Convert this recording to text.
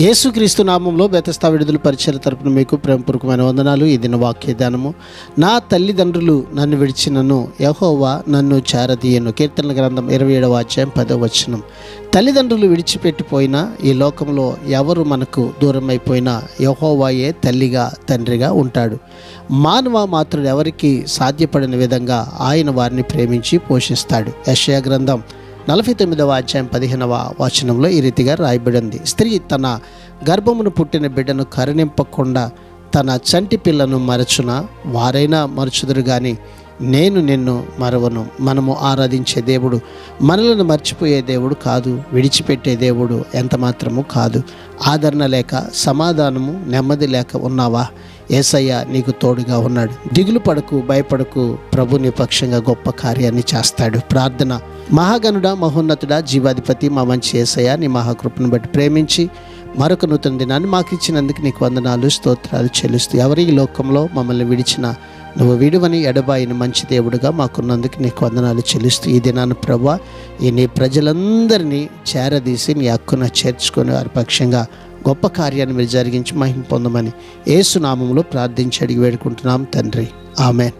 యేసుక్రీస్తు నామంలో బెతస్తా విడుదల పరిచయ తరపున మీకు ప్రేమపూర్వకమైన వందనాలు. ఈ దిన వాక్య ధ్యానము. నా తల్లిదండ్రులు నన్ను విడిచినను యెహోవా నన్ను చేరదీయను. కీర్తనల గ్రంథం 27వ అధ్యాయం 10వ వచనం. తల్లిదండ్రులు విడిచిపెట్టిపోయినా ఈ లోకంలో ఎవరు మనకు దూరం అయిపోయినా యెహోవాయే తల్లిగా తండ్రిగా ఉంటాడు. మానవ మాతృడు ఎవరికి సాధ్యపడిన విధంగా ఆయన వారిని ప్రేమించి పోషిస్తాడు. యెషయా గ్రంథం 49వ అధ్యాయం 15వ వచనంలో ఈ రీతిగా రాయబడింది. స్త్రీ తన గర్భమును పుట్టిన బిడ్డను కరుణింపకుండా తన చంటి పిల్లను మరచున వారైనా మరచుదురు కానీ నేను నిన్ను మరవను. మనము ఆరాధించే దేవుడు మనలను మర్చిపోయే దేవుడు కాదు, విడిచిపెట్టే దేవుడు ఎంత మాత్రము కాదు. ఆదరణ లేక, సమాధానము, నెమ్మది లేక ఉన్నావా? యేసయ్య నీకు తోడుగా ఉన్నాడు. దిగులు పడకు, భయపడకు. ప్రభు నీ పక్షంగా గొప్ప కార్యాన్ని చేస్తాడు. ప్రార్థన. మహాగణుడా, మహోన్నతుడా, జీవాధిపతి, మా మంచి యేసయ్య, నీ మహాకృపను బట్టి ప్రేమించి మరొక నూతన దినాన్ని మాకు ఇచ్చినందుకు నీకు వందనాలు, స్తోత్రాలు చెల్లిస్తూ ఎవరి ఈ లోకంలో మమ్మల్ని విడిచిన నువ్వు విడువని ఎడబాయిన మంచి దేవుడుగా మాకున్నందుకు నీకు వందనాలు చెల్లిస్తూ ఈ దినాన్ని ప్రభువా ఈ నీ ప్రజలందరినీ చేరదీసి నీ హక్కున చేర్చుకొని వారి పక్షంగా గొప్ప కార్యాన్ని మీరు జరిగించి మహిమ పొందమని యేసు నామములో ప్రార్థించి అడిగి వేడుకుంటున్నాం తండ్రి. ఆమేన్.